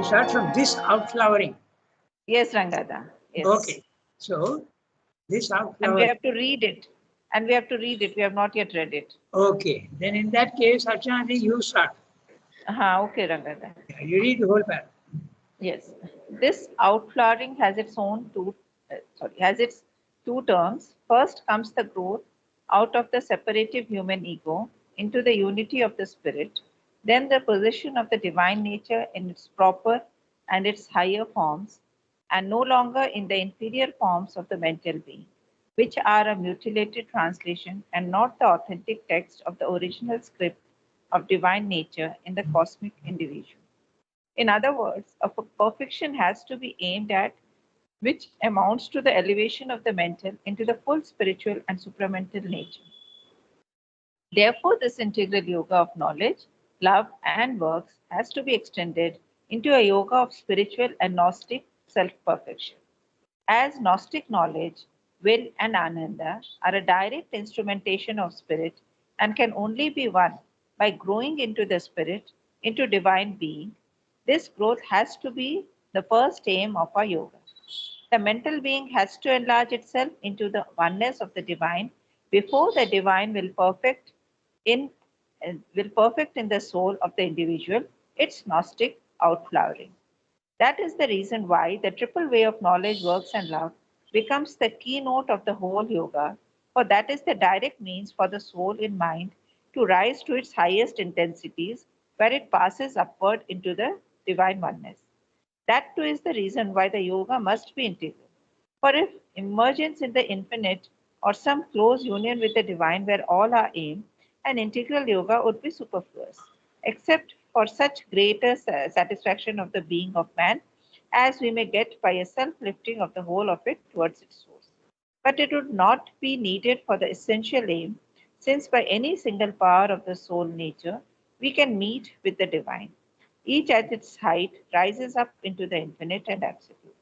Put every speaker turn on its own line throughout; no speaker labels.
to start from this outflowering.
Yes, Rangada. Yes.
Okay. So this
And we
outflowering.
have to read it. And we have to read it. We have not yet read it.
Okay. Then in that case, Archana, you start.
Okay, Rangada.
You read the whole paragraph.
Yes. This outflowering has its two terms. First comes the growth out of the separative human ego into the unity of the spirit, then the possession of the divine nature in its proper and its higher forms, and no longer in the inferior forms of the mental being, which are a mutilated translation and not the authentic text of the original script of divine nature in the cosmic individual. In other words, a perfection has to be aimed at which amounts to the elevation of the mental into the full spiritual and supramental nature. Therefore, this integral yoga of knowledge, love, and works has to be extended into a yoga of spiritual and Gnostic self perfection. As Gnostic knowledge, will, and ananda are a direct instrumentation of spirit and can only be won by growing into the spirit, into divine being, this growth has to be the first aim of our yoga. The mental being has to enlarge itself into the oneness of the divine before the divine in will perfect in the soul of the individual its Gnostic outflowering. That is the reason why the triple way of knowledge, works, and love becomes the keynote of the whole yoga, for that is the direct means for the soul in mind to rise to its highest intensities, where it passes upward into the divine oneness. That too is the reason why the yoga must be integral. For if emergence in the infinite or some close union with the divine were all our aim, an integral yoga would be superfluous, except for such greater satisfaction of the being of man as we may get by a self lifting of the whole of it towards its source. But it would not be needed for the essential aim, since by any single power of the soul nature we can meet with the divine. Each at its height rises up into the infinite and absolute.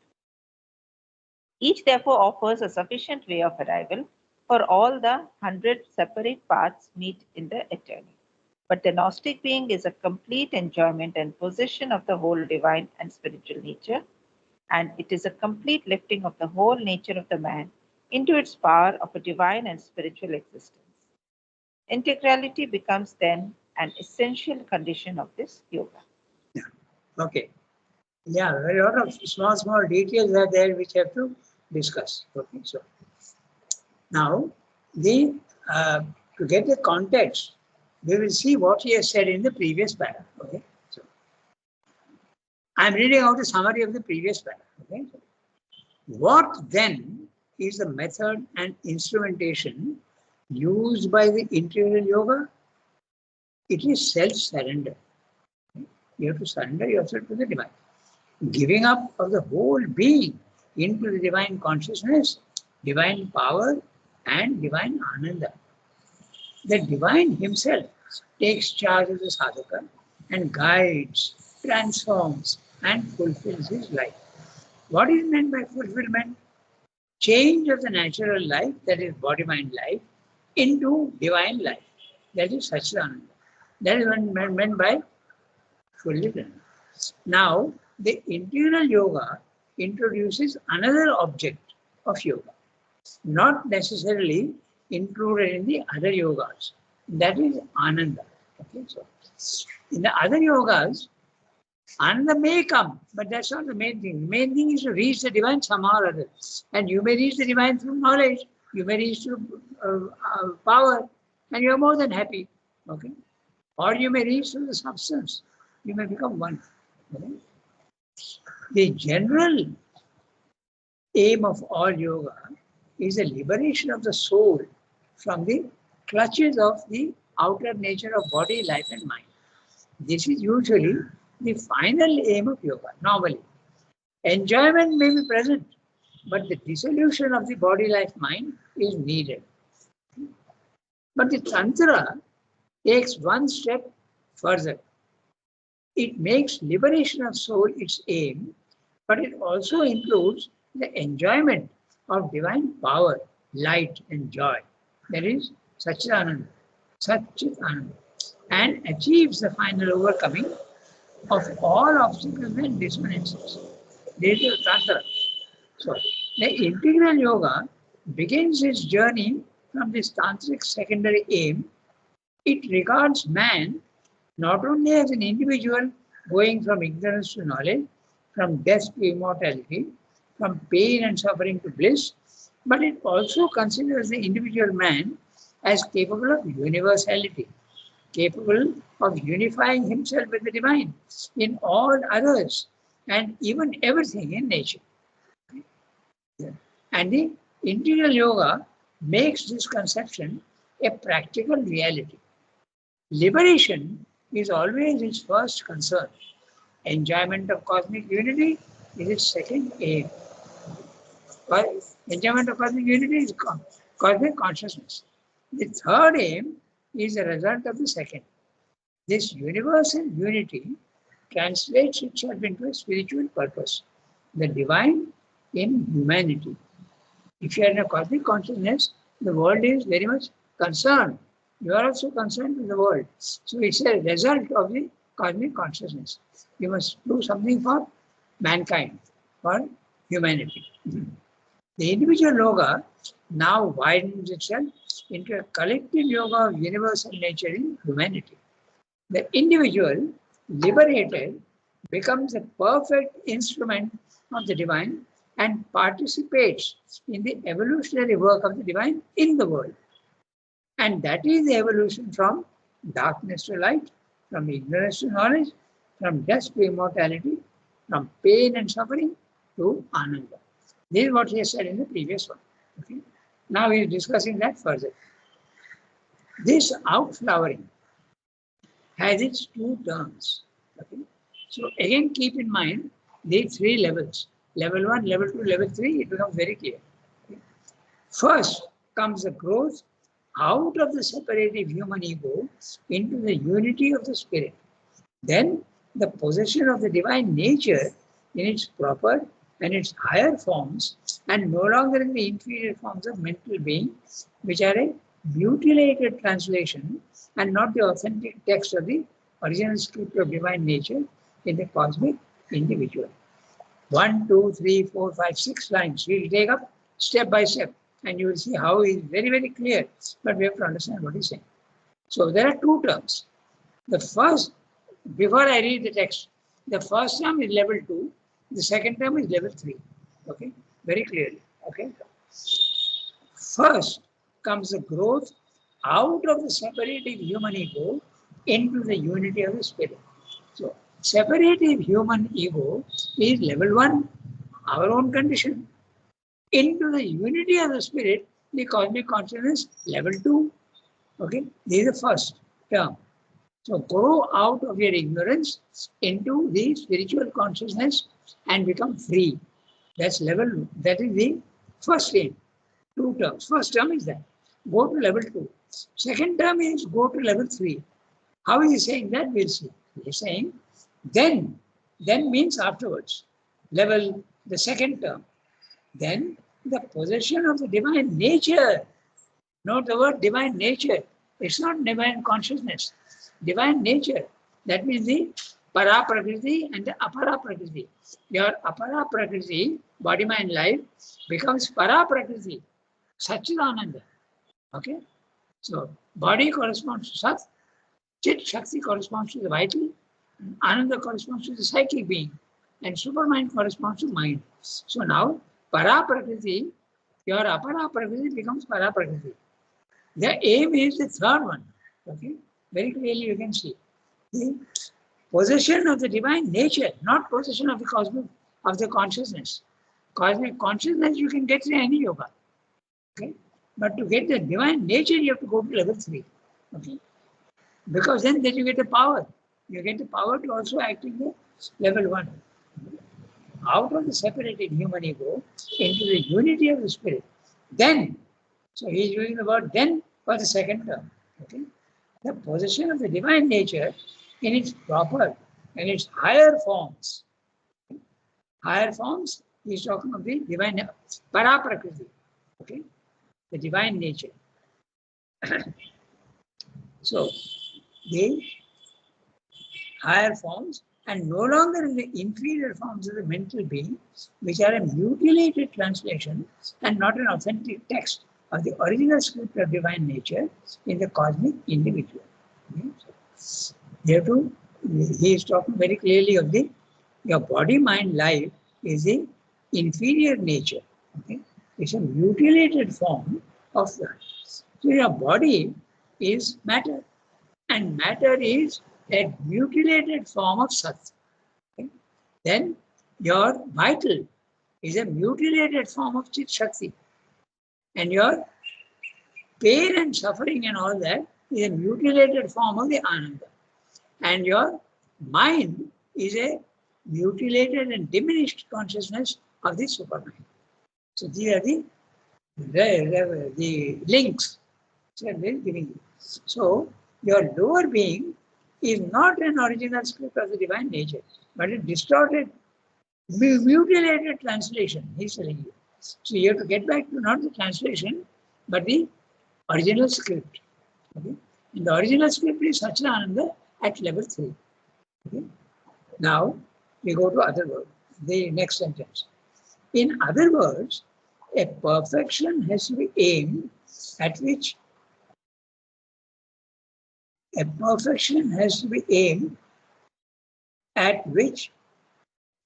Each therefore offers a sufficient way of arrival, for all the 100 separate paths meet in the eternal. But the Gnostic being is a complete enjoyment and possession of the whole divine and spiritual nature, and it is a complete lifting of the whole nature of the man into its power of a divine and spiritual existence. Integrality becomes then an essential condition of this yoga.
Yeah. Okay. Yeah, a lot of small details are there which have to discuss. Okay, so now to get the context, we will see what he has said in the previous paragraph. Okay, so I am reading out a summary of the previous paragraph. Okay, so, what then is the method and instrumentation used by the integral yoga? It is self-surrender. You have to surrender yourself to the divine. Giving up of the whole being into the divine consciousness, divine power, and divine ananda. The divine himself takes charge of the sadhaka and guides, transforms, and fulfills his life. What is meant by fulfillment? Change of the natural life, that is body-mind life, into divine life, that is Satchidananda. That is what meant by fulfillment. Now, the integral yoga introduces another object of yoga, not necessarily included in the other yogas. That is Ananda. Okay, so in the other yogas, Ananda may come, but that's not the main thing. The main thing is to reach the divine somehow or other. And you may reach the divine through knowledge, you may reach through power, and you are more than happy. Okay, or you may reach through the substance. You may become one. Okay? The general aim of all yoga is the liberation of the soul from the clutches of the outer nature of body, life, and mind. This is usually the final aim of yoga, normally. Enjoyment may be present, but the dissolution of the body, life, mind is needed. But the Tantra takes one step further. It makes liberation of soul its aim, but it also includes the enjoyment of divine power, light, and joy. That is Satchidananda, and achieves the final overcoming of all obstacles and dissonances. This is Tantra. So, the integral yoga begins its journey from this tantric secondary aim. It regards man not only as an individual going from ignorance to knowledge, from death to immortality, from pain and suffering to bliss, but it also considers the individual man as capable of universality, capable of unifying himself with the divine in all others and even everything in nature. And the integral yoga makes this conception a practical reality. Liberation is always its first concern. Enjoyment of cosmic unity is its second aim. Enjoyment of cosmic unity is cosmic consciousness. The third aim is a result of the second. This universal unity translates itself into a spiritual purpose, the divine in humanity. If you are in a cosmic consciousness, the world is very much concerned. You are also concerned with the world. So it's a result of the cosmic consciousness. You must do something for mankind, for humanity. The individual yoga now widens itself into a collective yoga of universal nature in humanity. The individual, liberated, becomes a perfect instrument of the divine and participates in the evolutionary work of the divine in the world. And that is the evolution from darkness to light, from ignorance to knowledge, from death to immortality, from pain and suffering to ananda. This is what he has said in the previous one. Okay? Now he is discussing that further. This outflowering has its two terms. Okay? So again, keep in mind these three levels. Level 1, level 2, level 3, it becomes very clear. Okay? First comes the growth out of the separative human ego into the unity of the spirit. Then the possession of the divine nature in its proper and its higher forms, and no longer in the inferior forms of mental being, which are a mutilated translation and not the authentic text of the original script of divine nature in the cosmic individual. 1, 2, 3, 4, 5, 6 lines. We will take up step by step and you will see how it is very, very clear. But we have to understand what he's saying. So there are two terms. The first, before I read the text, the first term is level 2. The second term is level 3. Okay, very clearly. Okay. First comes the growth out of the separative human ego into the unity of the spirit. So separative human ego is level 1, our own condition. Into the unity of the spirit, the cosmic consciousness, level 2. Okay, this is the first term. So grow out of your ignorance into the spiritual consciousness and become free. That's level, that is the first aim. Two terms. First term is that. Go to level 2. Second term is go to level 3. How is he saying that? We'll see. He's saying then means afterwards. Level, the second term. Then the possession of the divine nature. Note the word divine nature. It's not divine consciousness. Divine nature. That means the para prakriti and the apara prakriti. Your apara prakriti, body, mind, life, becomes para prakriti, Satchidananda. Okay? So body corresponds to Sat, Chit Shakti corresponds to the vital, and Ananda corresponds to the psychic being, and Supermind corresponds to mind. So now para prakriti, your apara prakriti becomes para prakriti. The aim is the third one. Okay? Very clearly you can see. The possession of the divine nature, not possession of the cosmic, of the consciousness. Cosmic consciousness you can get through any yoga. Okay? But to get the divine nature, you have to go to level 3. Okay? Because then you get the power. You get the power to also act in the level 1. Out of the separated human ego into the unity of the spirit. Then, so he is using the word then for the second term. Okay? The possession of the divine nature in its proper and its higher forms. Higher forms, he is talking of the divine para prakriti. Okay? The divine nature. So, the higher forms and no longer in the inferior forms of the mental being, which are a mutilated translation and not an authentic text of the original script of divine nature in the cosmic individual. Okay? So, he is talking very clearly of your body, mind, life is the inferior nature. Okay? It's a mutilated form of that. So your body is matter, and matter is a mutilated form of Sat. Okay? Then your vital is a mutilated form of Chit Shakti, and your pain and suffering and all that is a mutilated form of the Ananda, and your mind is a mutilated and diminished consciousness of the Supermind. So these are the links that we are giving you. So your lower being is not an original script of the divine nature, but a distorted, mutilated translation, he's telling you. So you have to get back to not the translation, but the original script. Okay? And the original script is Satchidananda at level 3. Okay? Now we go to other words, the next sentence. In other words, a perfection has to be aimed at which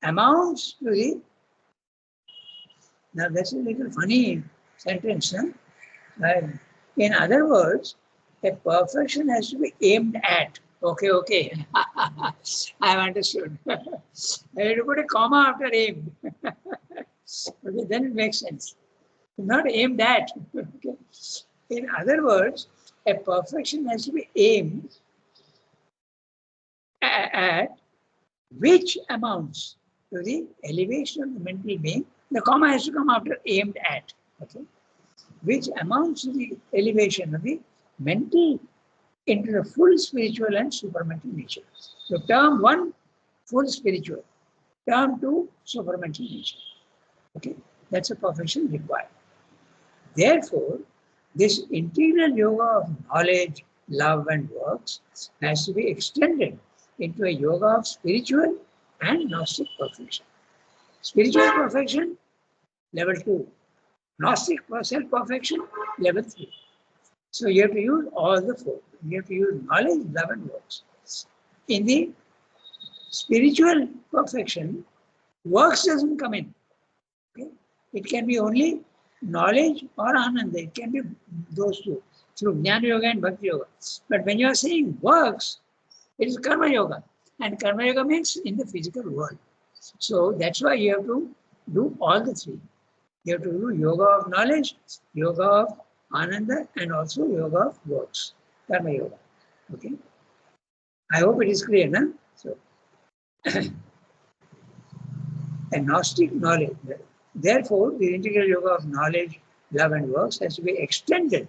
amounts to the. Now that's a little funny sentence. Huh? In other words, a perfection has to be aimed at. Okay. I have understood. I have to put a comma after aim. Okay, then it makes sense. Not aimed at. Okay. In other words, a perfection has to be aimed at which amounts to the elevation of the mental being. The comma has to come after aimed at. Okay. Which amounts to the elevation of the mental into the full spiritual and supramental nature. So term 1, full spiritual. Term 2, supramental nature. Okay, that's a perfection required. Therefore, this integral yoga of knowledge, love, and works has to be extended into a yoga of spiritual and Gnostic perfection. Spiritual perfection, level 2. Gnostic self-perfection, level 3. So you have to use all the 4. You have to use knowledge, love, and works. In the spiritual perfection, works doesn't come in. Okay? It can be only knowledge or Ananda. It can be those two, through Jnana Yoga and Bhakti Yoga. But when you are saying works, it is Karma Yoga. And Karma Yoga means in the physical world. So that's why you have to do all the 3. You have to do yoga of knowledge, yoga of Ananda, and also yoga of works, Karma Yoga. Okay? I hope it is clear, no? So, a Gnostic knowledge. Therefore, the integral yoga of knowledge, love, and works has to be extended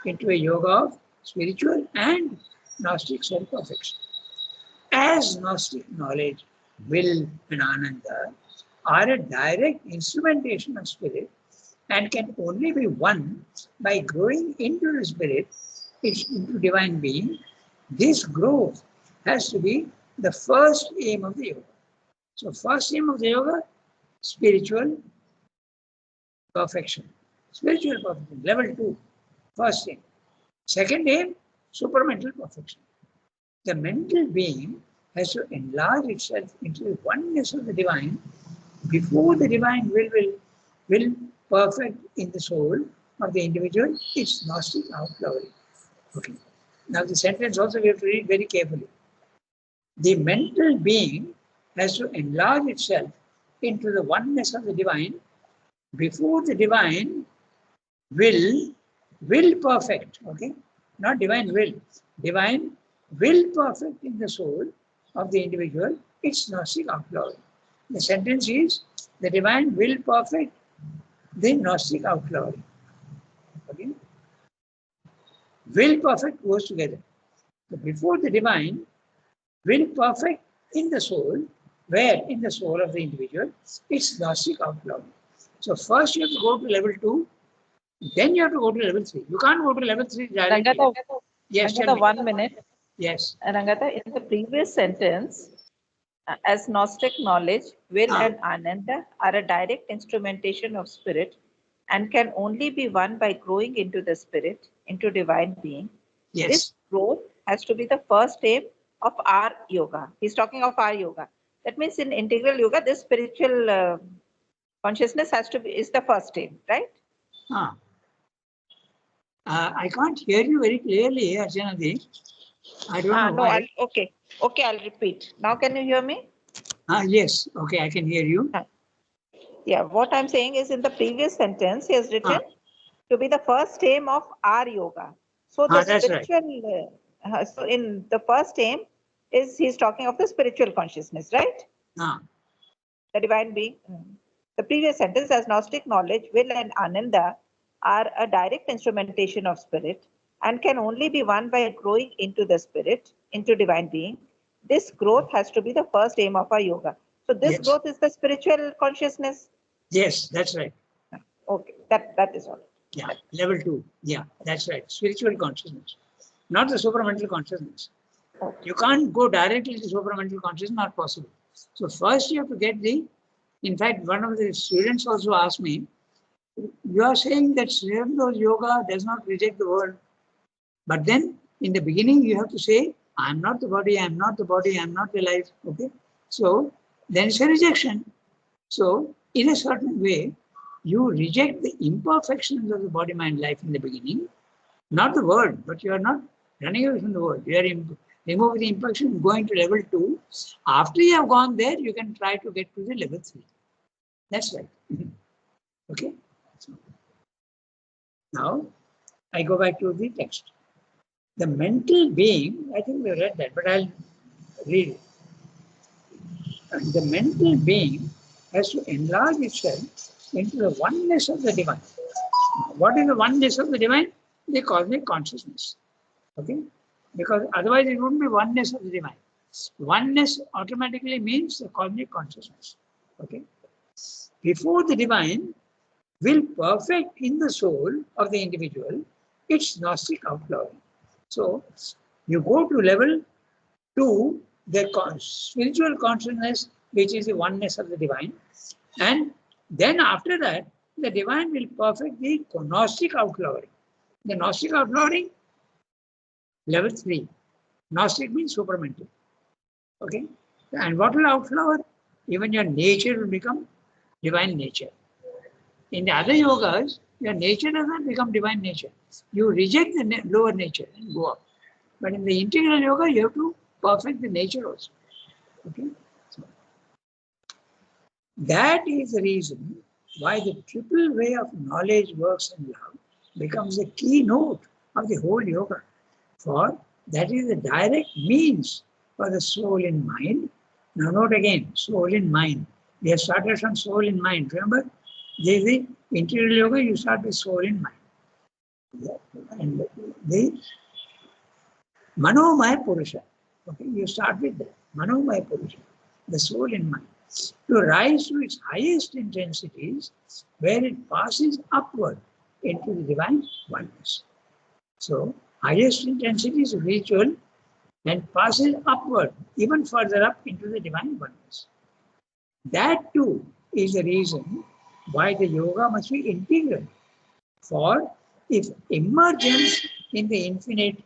into a yoga of spiritual and Gnostic self-perfection. As Gnostic knowledge, will, and Ananda are a direct instrumentation of spirit and can only be won by growing into the spirit, into divine being, this growth has to be the first aim of the yoga. So first aim of the yoga, spiritual perfection. Spiritual perfection, level 2, first aim. Second aim, supramental perfection. The mental being has to enlarge itself into the oneness of the divine before the divine will perfect in the soul of the individual its Gnostic outflowing. Okay. Now the sentence also we have to read very carefully. The mental being has to enlarge itself into the oneness of the divine before the divine will perfect. Okay, not divine will perfect in the soul of the individual its Gnostic outflowing. The sentence is the divine will perfect the Gnostic outflowing. Okay? Will perfect goes together. So before the divine will perfect in the soul, where in the soul of the individual, it's Gnostic outflowing. So first you have to go to level 2, then you have to go to level 3. You can't go to level 3 directly.
Rangata,
Yes,
Rangata, 1 minute.
Yes.
Rangata, in the previous sentence, as Gnostic knowledge, will
Ah.
and Ananda are a direct instrumentation of spirit and can only be won by growing into the spirit, into divine being.
Yes.
This growth has to be the first aim of our yoga. He's talking of our yoga. That means in integral yoga, this spiritual consciousness is the first aim, right?
Ah. I can't hear you very clearly, Archana. I don't know
No,
why.
okay, I'll repeat. Now can you hear me?
Yes, okay, I can hear you.
Yeah, what I'm saying is in the previous sentence, he has written to be the first aim of our yoga. So the
That's right.
spiritual, so in the first aim is he's talking of the spiritual consciousness, right? The divine being. The previous sentence, as Gnostic knowledge, will and Ananda are a direct instrumentation of spirit and can only be won by growing into the spirit, into divine being. This growth has to be the first aim of our yoga. So this
Yes.
growth is the spiritual consciousness.
Yes, that's right.
Okay, that is all.
Yeah, level 2. Yeah, that's right. Spiritual consciousness, not the supramental consciousness. You can't go directly to supramental consciousness, not possible. So first you have to get in fact, one of the students also asked me, you are saying that Sri Aurobindo's yoga does not reject the world. But then in the beginning, you have to say, I am not the body, I am not the body, I am not the life. Okay. So then it's a rejection. So in a certain way, you reject the imperfections of the body, mind, life in the beginning, not the world, but you are not running away from the world. You are removing the imperfection, going to level 2. After you have gone there, you can try to get to the level 3. That's right. Okay. So now I go back to the text. The mental being, I think we read that, but I'll read it. And the mental being has to enlarge itself into the oneness of the divine. What is the oneness of the divine? The cosmic consciousness. Okay? Because otherwise it wouldn't be oneness of the divine. Oneness automatically means the cosmic consciousness. Okay? Before the divine will perfect in the soul of the individual its Gnostic outflowing. So you go to level 2, the spiritual consciousness, which is the oneness of the divine. And then after that, the divine will perfect the Gnostic outflowing. The Gnostic outflowing, level 3. Gnostic means supramental. Okay? And what will outflower? Even your nature will become divine nature. In the other yogas, your nature does not become divine nature. You reject the lower nature and go up. But in the integral yoga, you have to perfect the nature also. Okay? So, that is the reason why the triple way of knowledge, works, and love becomes the keynote of the whole yoga. For that is the direct means for the soul in mind. Now note again, soul in mind. We have started from soul in mind. Remember, there is the integral yoga, you start with soul in mind. And the Manomaya Purusha. Okay, you start with that. Manomaya Purusha, the soul in mind. To rise to its highest intensities, where it passes upward into the divine oneness. So, highest intensity is ritual and passes upward, even further up into the divine oneness. That too is the reason why the yoga must be integral. For if emergence in the infinite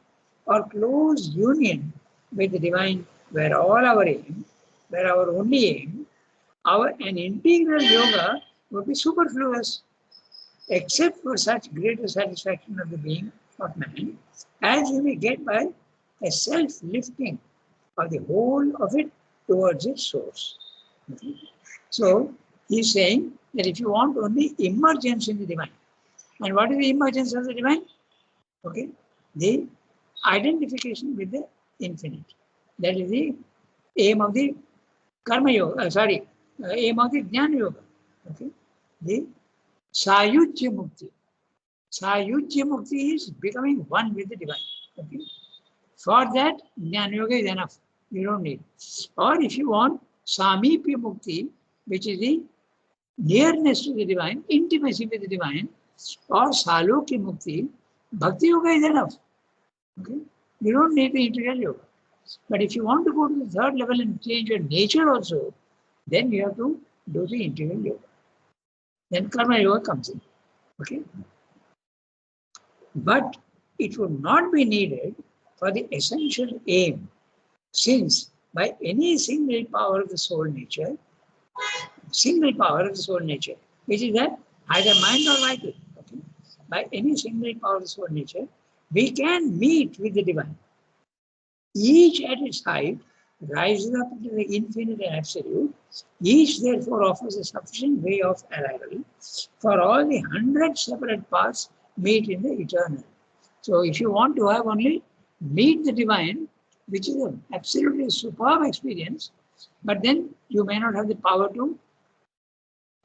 or close union with the divine were all our aim, were our only aim, an integral yoga would be superfluous, except for such greater satisfaction of the being of man as we may get by a self-lifting of the whole of it towards its source. Okay? So he's saying that if you want only emergence in the divine, and what is the emergence of the divine? Okay, the identification with the infinite. That is the aim of the karma yoga, aim of the jnana yoga. Okay, the sayujya mukti. Sayujya mukti is becoming one with the divine. Okay, for that jnana yoga is enough. You don't need. Or if you want samipya mukti, which is the nearness to the divine, intimacy with the divine, or salokya mukti, bhakti yoga is enough. Okay? You don't need the integral yoga. But if you want to go to the third level and change your nature also, then you have to do the integral yoga. Then karma yoga comes in. Okay. But it would not be needed for the essential aim, since by any single power of the soul nature, which is that either mind or vital, okay, by any single power of the soul nature, we can meet with the divine. Each at its height rises up into the infinite and absolute. Each therefore offers a sufficient way of arrival for all the 100 separate paths meet in the eternal. So if you want to have only meet the divine, which is an absolutely superb experience, but then you may not have the power to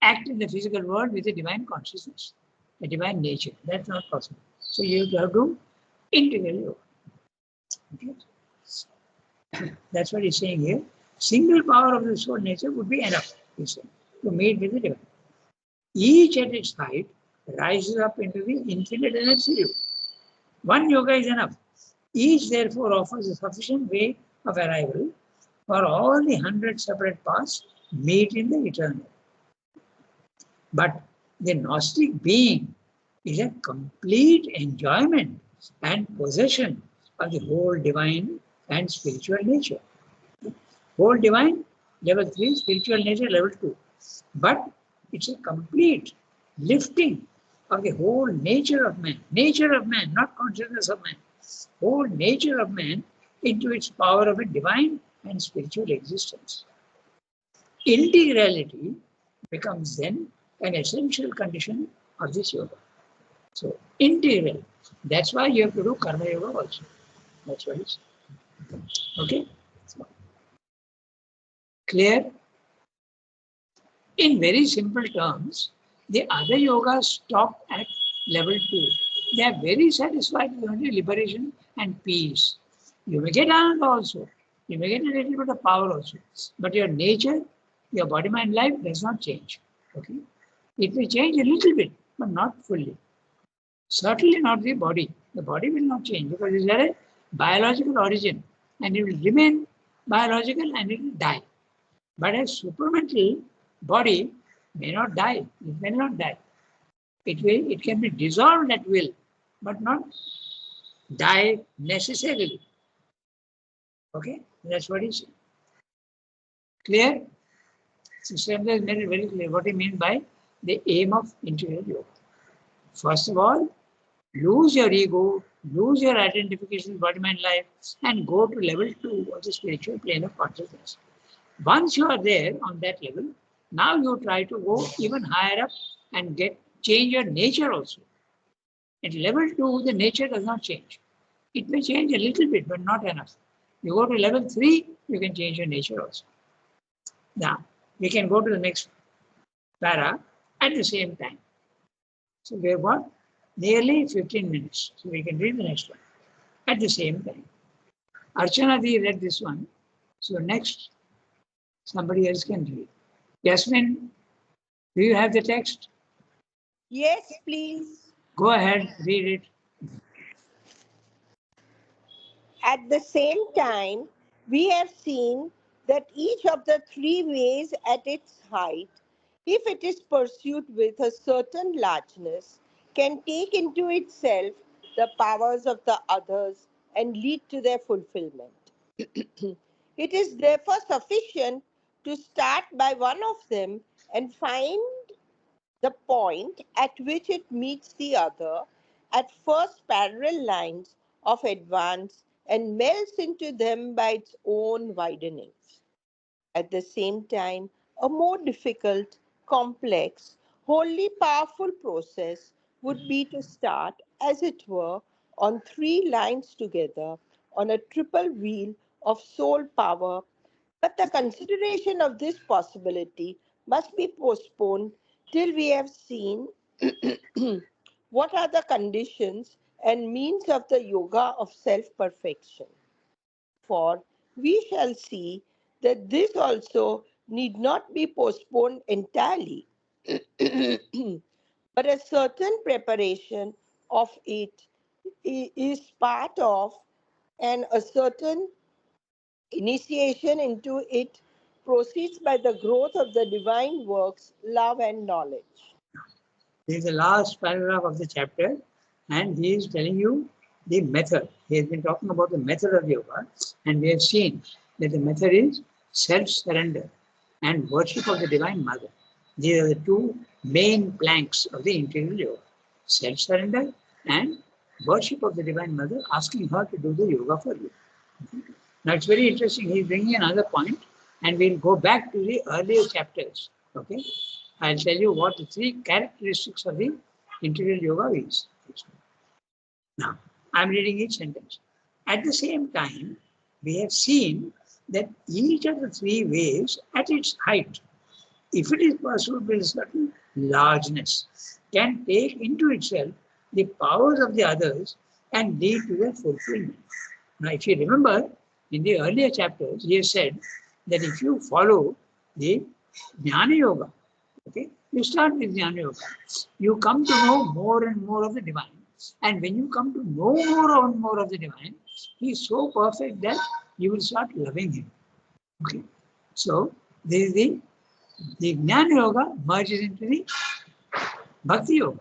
act in the physical world with a divine consciousness, a divine nature. That's not possible. So you have to integral yoga. Okay. That's what he's saying here. Single power of the soul nature would be enough, he said, to meet with the divine. Each at its height rises up into the infinite and absolute. One yoga is enough. Each therefore offers a sufficient way of arrival for all the 100 separate paths meet in the eternal. But the Gnostic being is a complete enjoyment and possession of the whole divine and spiritual nature. Whole divine, level 3, spiritual nature, level 2. But it's a complete lifting of the whole nature of man, not consciousness of man, whole nature of man into its power of a divine and spiritual existence. Integrality becomes then an essential condition of this yoga. So integral, that's why you have to do karma yoga also. That's what it's. Okay? So, clear? In very simple terms, the other yogas stop at level 2. They are very satisfied with only liberation and peace. You may get ananda also. You may get a little bit of power also. But your nature, your body, mind, life does not change. Okay? It may change a little bit, but not fully. Certainly not the body. The body will not change because it is a biological origin and it will remain biological and it will die. But a supramental body may not die. It may not die. It can be dissolved at will, but not die necessarily. Okay? That's what is clear. Sister has made it very clear what he means by the aim of integral yoga. First of all, lose your ego, lose your identification with body, mind, life, and go to level 2 of the spiritual plane of consciousness. Once you are there on that level, now you try to go even higher up and change your nature also. At level 2, the nature does not change. It may change a little bit, but not enough. You go to level 3, you can change your nature also. Now, we can go to the next para at the same time. So we have got nearly 15 minutes. So we can read the next one at the same time. Archana Di read this one. So next, somebody else can read. Yasmin, do you have the text?
Yes, please.
Go ahead, read it.
At the same time, we have seen that each of the three ways at its height, if it is pursued with a certain largeness, can take into itself the powers of the others and lead to their fulfillment. It is therefore sufficient to start by one of them and find the point at which it meets the other at first parallel lines of advance and melts into them by its own widenings. At the same time, a more difficult, complex, wholly powerful process would be to start, as it were, on three lines together on a triple wheel of soul power, but the consideration of this possibility must be postponed till we have seen what are the conditions and means of the yoga of self-perfection. For we shall see that this also need not be postponed entirely, but a certain preparation of it is part of, and a certain Initiation into it proceeds by the growth of the divine works, love and knowledge.
This is the last paragraph of the chapter, and he is telling you the method. He has been talking about the method of yoga, and we have seen that the method is self-surrender and worship of the Divine Mother. These are the two main planks of the integral yoga: self-surrender and worship of the Divine Mother, asking her to do the yoga for you. Now it's very interesting. He's bringing another point, and we'll go back to the earlier chapters. Okay, I'll tell you what the three characteristics of the integral yoga is. Now, I'm reading each sentence. At the same time, we have seen that each of the three ways at its height, if it is pursued with a certain largeness, can take into itself the powers of the others and lead to their fulfillment. Now, if you remember, in the earlier chapters, he has said that if you follow the Jnana Yoga, okay, you start with Jnana Yoga, you come to know more and more of the divine. And when you come to know more and more of the divine, he is so perfect that you will start loving him. Okay, so this is the Jnana Yoga merges into the Bhakti Yoga.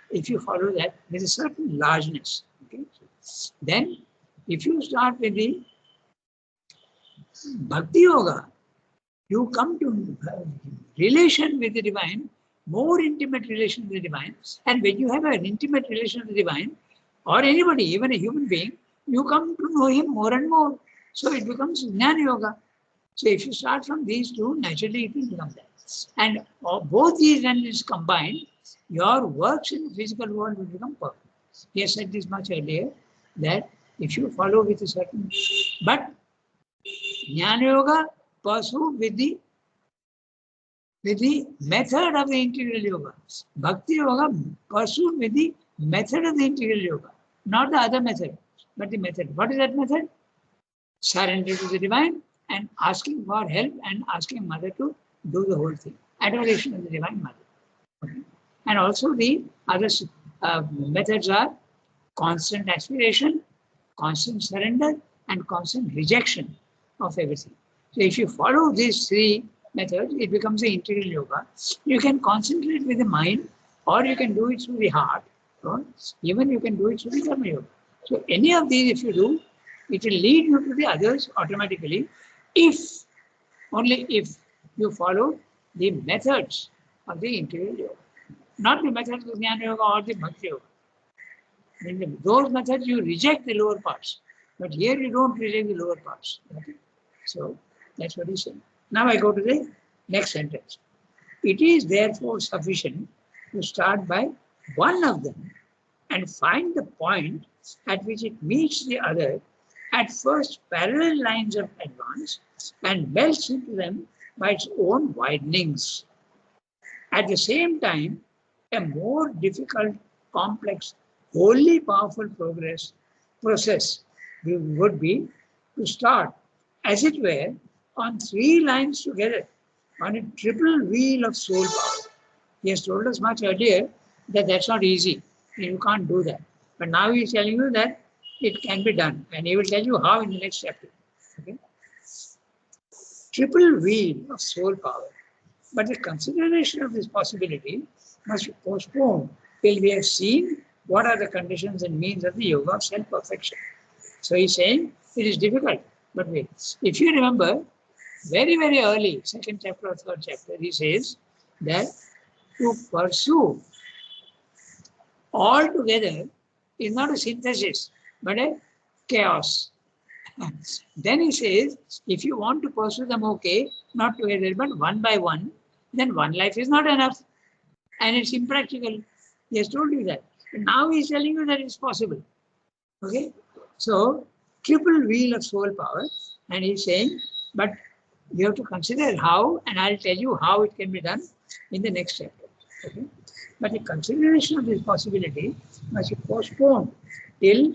If you follow that, there is a certain largeness. Okay, then if you start with the Bhakti Yoga, you come to relation with the divine, more intimate relation with the divine. And when you have an intimate relation with the divine, or anybody, even a human being, you come to know him more and more. So it becomes Jnana Yoga. So if you start from these two, naturally it will become that. And both these energies combined, your works in the physical world will become perfect. He has said this much earlier, that if you follow with a certain, but Jnana Yoga pursued with the method of the integral yoga. Bhakti Yoga pursued with the method of the integral yoga, not the other method, but the method. What is that method? Surrender to the divine and asking for help and asking Mother to do the whole thing. Adoration of the Divine Mother. Okay. And also the other methods are constant aspiration, constant surrender, and constant rejection of everything. So if you follow these three methods, it becomes the integral yoga. You can concentrate with the mind, or you can do it through the heart, or even you can do it through the karma yoga. So any of these, if you do, it will lead you to the others automatically, if only if you follow the methods of the integral yoga, not the methods of Jnana Yoga or the Bhakti Yoga. In those methods, you reject the lower parts, but here you don't reject the lower parts. Okay? So that's what he's saying. Now I go to the next sentence. It is therefore sufficient to start by one of them and find the point at which it meets the other at first parallel lines of advance and melts into them by its own widenings. At the same time, a more difficult, complex, wholly powerful process would be to start, as it were, on three lines together, on a triple wheel of soul power. He has told us much earlier that that's not easy. You can't do that. But now he is telling you that it can be done. And he will tell you how in the next chapter. Okay? Triple wheel of soul power. But the consideration of this possibility must be postponed till we have seen what are the conditions and means of the yoga of self-perfection. So he's saying it is difficult. But wait, if you remember, very, very early, second chapter or third chapter, he says that to pursue all together is not a synthesis, but a chaos. Then he says, if you want to pursue them, okay, not together, but one by one, then one life is not enough. And it's impractical. He has told you that. But now he's telling you that it's possible. Okay? So, triple wheel of soul power. And he's saying, but you have to consider how, and I'll tell you how it can be done in the next chapter. Okay? But the consideration of this possibility must be postponed till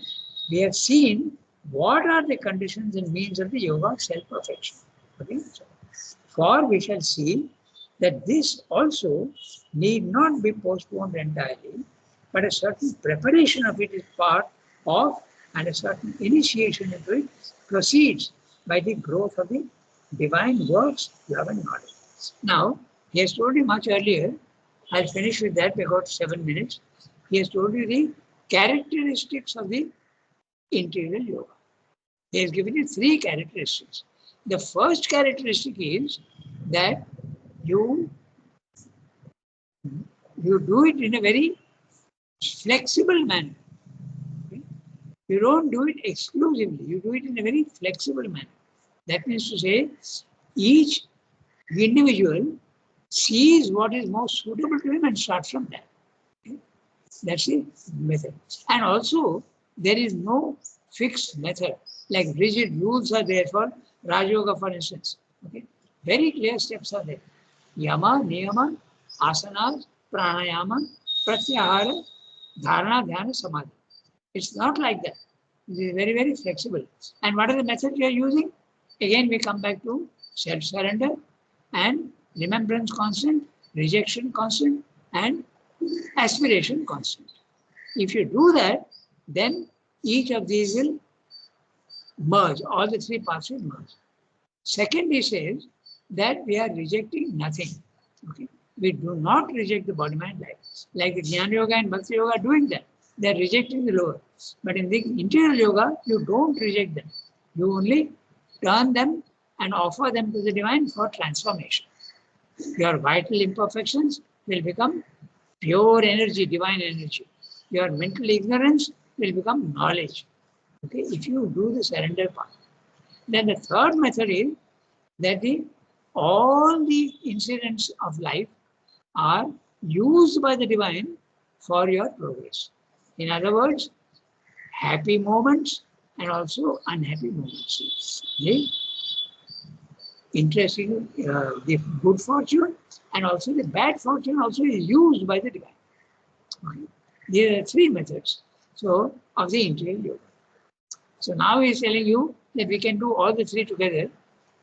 we have seen what are the conditions and means of the yoga of self-perfection. Okay? So, for we shall see that this also need not be postponed entirely, but a certain preparation of it is part of, and a certain initiation into it proceeds by the growth of the divine works, love and knowledge. Now, he has told you much earlier, I'll finish with that, we got 7 minutes. He has told you the characteristics of the integral yoga. He has given you 3 characteristics. The first characteristic is that you do it in a very flexible manner. Okay? You don't do it exclusively, you do it in a very flexible manner. That means to say, each individual sees what is most suitable to him and starts from that. Okay? That's the method. And also, there is no fixed method, like rigid rules are there for Raja Yoga, for instance. Okay? Very clear steps are there. Yama, Niyama, Asanas, Pranayama, Pratyahara, Dharana, Dhyana, Samadhi. It's not like that. It is very, very flexible. And what are the methods you are using? Again, we come back to self-surrender and remembrance constant, rejection constant, and aspiration constant. If you do that, then each of these will merge, all the 3 parts will merge. Second, he says that we are rejecting nothing. Okay? We do not reject the body mind life. Like the Jnana Yoga and Bhakti Yoga are doing that. They are rejecting the lower. But in the integral yoga, you don't reject them. You only turn them and offer them to the divine for transformation. Your vital imperfections will become pure energy, divine energy. Your mental ignorance will become knowledge. Okay, if you do the surrender part. Then the third method is that all the incidents of life are used by the divine for your progress. In other words, happy moments and also unhappy moments. The interesting, the good fortune and also the bad fortune also is used by the divine. Okay. There are 3 methods of the integral yoga. So now he is telling you that we can do all the 3 together,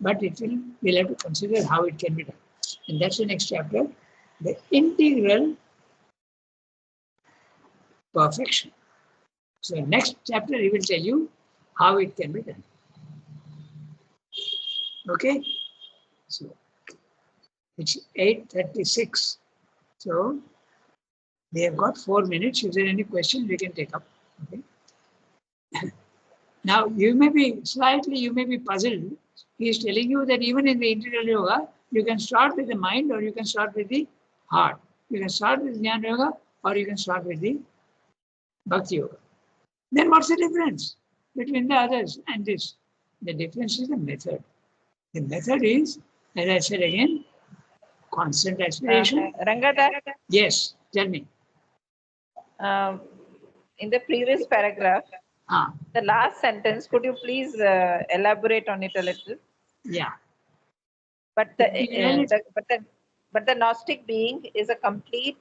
but we'll have to consider how it can be done. And that's the next chapter, the integral perfection. So next chapter he will tell you how it can be done. Okay? So it's 8:36. So they have got 4 minutes. If there are any questions, we can take up. Okay? Now you may be puzzled. He is telling you that even in the integral yoga, you can start with the mind or you can start with the heart. You can start with Jnana Yoga or you can start with the Bhakti Yoga. Then what's the difference between the others and this? The difference is the method. The method is, as I said again, constant aspiration.
Rangada,
Yes, tell me.
in the previous paragraph, the last sentence, could you please elaborate on it a little?
Yeah.
But the Gnostic being is a complete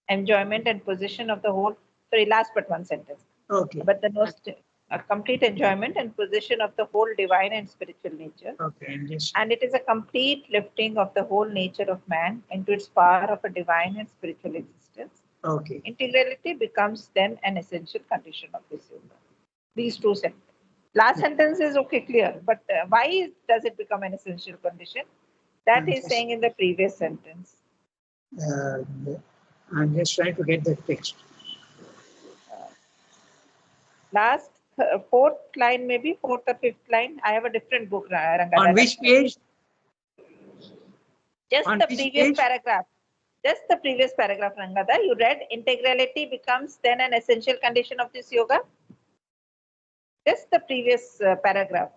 enjoyment and possession of the whole. Sorry, last but one sentence.
Okay.
But the Gnostic, a complete enjoyment and possession of the whole divine and spiritual nature.
Okay.
And it is a complete lifting of the whole nature of man into its power of a divine and spiritual existence.
Okay.
Integrality becomes then an essential condition of this yoga. These 2 sentences. Last sentence is okay, clear. But why does it become an essential condition? That is saying in the previous sentence.
I'm just trying to get the text.
Last 4th line, maybe 4th or 5th line. I have a different book.
On which page?
Just the previous paragraph. Just the previous paragraph, Rangada. You read integrality becomes then an essential condition of this yoga. Just the previous paragraph.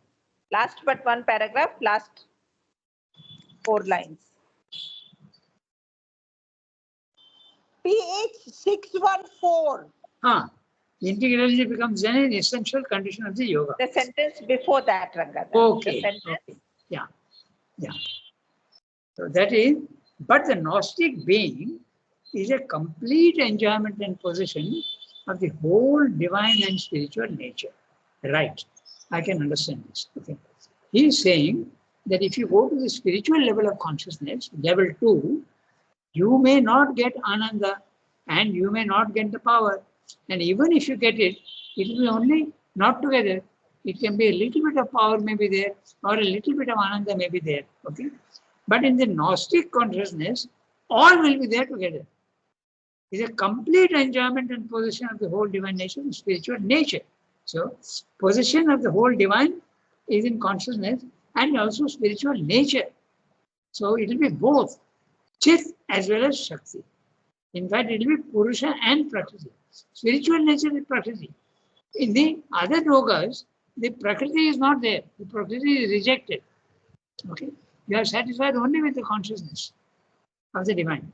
Last but one paragraph, last 4 lines.
PH 614.
Integrality becomes then an essential condition of the yoga.
The sentence before that, Rangada.
Okay. Yeah. So that is, but the Gnostic being is a complete enjoyment and possession of the whole divine and spiritual nature. Right. I can understand this. Okay. He is saying that if you go to the spiritual level of consciousness, level 2, you may not get Ananda and you may not get the power. And even if you get it, it will be only not together. It can be a little bit of power may be there, or a little bit of ananda may be there. Okay. But in the Gnostic consciousness, all will be there together. It's a complete enjoyment and possession of the whole divine nature and spiritual nature. So, possession of the whole divine is in consciousness and also spiritual nature. So, it will be both Chit as well as Shakti. In fact, it will be Purusha and Prakriti. Spiritual nature is Prakriti. In the other yogas, the Prakriti is not there. The Prakriti is rejected. Okay, you are satisfied only with the consciousness of the divine.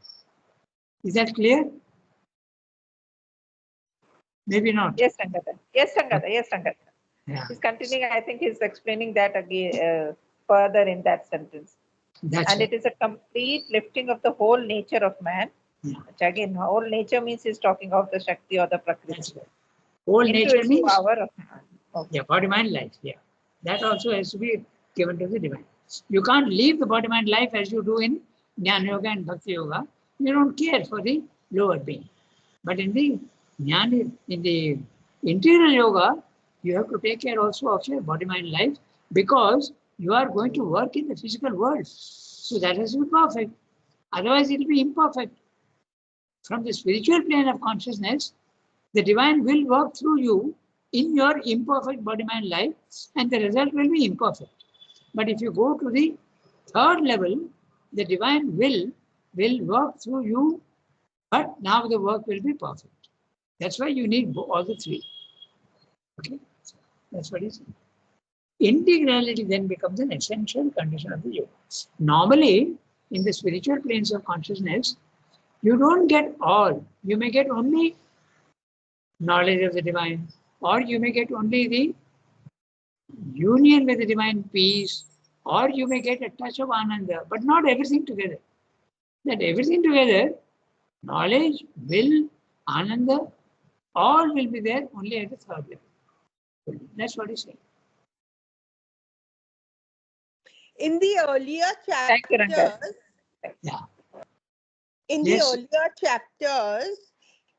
Is that clear? Maybe not.
Yes, Sangata. Yes, Sangata. Yes, Sangata.
Yeah,
He's continuing. I think he's explaining that again further in that sentence.
that's
And
it.
it is a complete lifting of the whole nature of man.
Yeah.
Which again, whole nature means he's talking of the Shakti or the Prakriti.
That's right. Whole
Into
nature
its
means
power of man. Okay.
yeah, body mind life. Yeah, that also has to be given to the divine. You can't leave the body mind life as you do in Jnana Yoga and Bhakti Yoga. You don't care for the lower being. But in the Jnana, in the interior yoga, you have to take care also of your body mind life because you are going to work in the physical world. So that has to be perfect. Otherwise, it will be imperfect. From the spiritual plane of consciousness, the divine will work through you in your imperfect body mind life, and the result will be imperfect. But if you go to the third level, the divine will work through you, but now the work will be perfect. That's why you need all the three. Okay, that's what he's saying. Integrality then becomes an essential condition of the yoga. Normally, in the spiritual planes of consciousness, you don't get all. You may get only knowledge of the divine, or you may get only the union with the divine peace, or you may get a touch of ananda, but not everything together. That everything together, knowledge, will, ananda, all will be there only at the third level. That's what he's saying.
In the earlier
Thank you, Ranga.
chapters,
Yeah.
in the
Yes.
earlier chapters,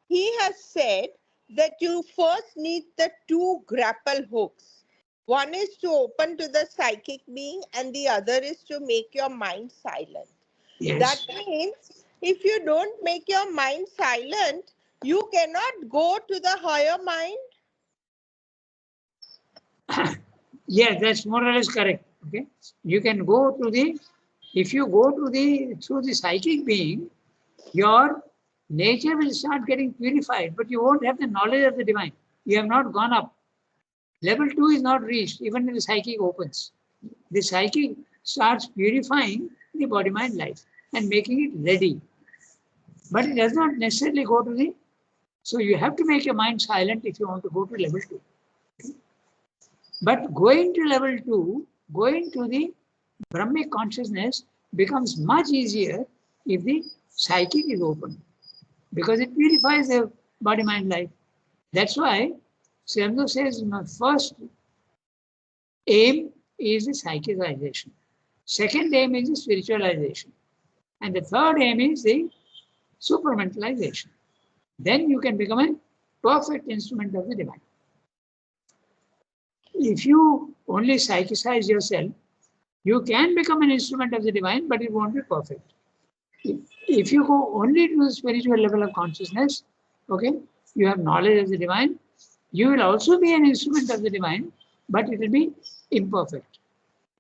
he has said that you first need the two grapple hooks. One is to open to the psychic being, and the other is to make your mind silent.
Yes.
That means if you don't make your mind silent, you cannot go to the higher mind.
Yes, that's more or less correct. Okay. You can go to the, if you go to the, through the psychic being, your nature will start getting purified, but you won't have the knowledge of the divine. You have not gone up. Level 2 is not reached, even when the psychic opens. The psychic starts purifying the body mind life and making it ready. But it does not necessarily go to the, so you have to make your mind silent if you want to go to level 2. But going to level 2, going to the Brahmic consciousness becomes much easier if the psychic is open, because it purifies the body mind life. That's why Sri Aurobindo says my first aim is the psychicization. Second aim is the spiritualization. And the third aim is the supramentalization. Then you can become a perfect instrument of the divine. If you only psychicize yourself, you can become an instrument of the divine, but it won't be perfect. If you go only to the spiritual level of consciousness, okay, you have knowledge of the divine, you will also be an instrument of the divine, but it will be imperfect.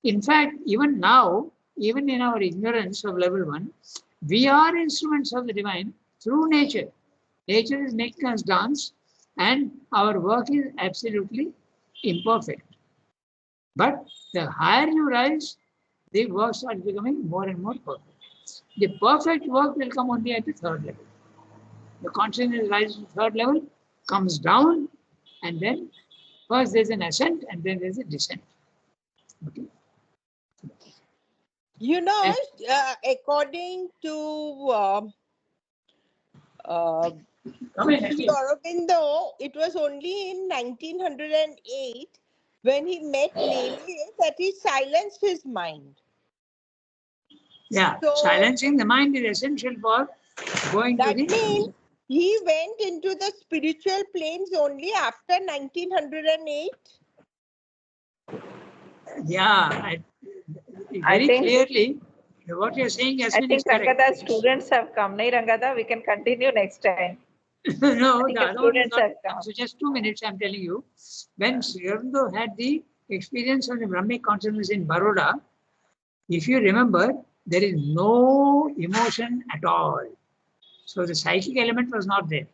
In fact, even now, even in our ignorance of level 1, we are instruments of the divine through nature. Nature is making us dance, and our work is absolutely imperfect. But the higher you rise, the work starts becoming more and more perfect. The perfect work will come only at the third level. The consciousness rises to the third level, comes down, and then first there's an ascent and then there's a descent. Okay.
You know, according to Sri Aurobindo, it was only in 1908 when he met Lele that he silenced his mind.
Yeah,
So
silencing the mind is essential for going to
that
the.
means he went into the spiritual planes only after 1908.
Yeah, very
think-
clearly, what you're saying,
I
Yasmin,
think
is correct.
Rangada's students have come. Nahi, Rangada, we can continue next time.
No,
I think
the
the
other one is
students
not.
have come.
So just 2 minutes, I'm telling you. When Sri Aurobindo had the experience of the Brahmic consciousness in Baroda, if you remember, there is no emotion at all. So the psychic element was not there.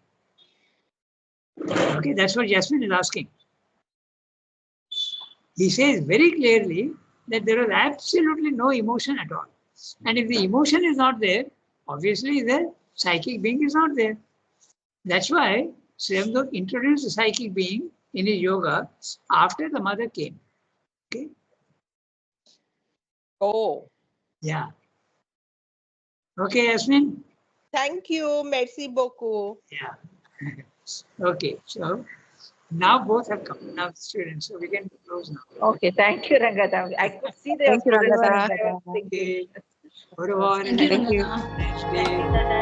Okay, that's what Jasmine is asking. He says very clearly that there was absolutely no emotion at all. And if the emotion is not there, obviously the psychic being is not there. That's why Sri Aurobindo introduced the psychic being in his yoga after the mother came. Okay.
Oh,
Yeah. Okay, Yasmin?
thank you. Merci beaucoup.
Yeah. Okay. So now both have come. Now students. So we can close now.
Okay, thank you, Rangada. I could see the
Thank you,
students
Rangada.
were thinking.
Okay. Au revoir.
Thank you.
Next day.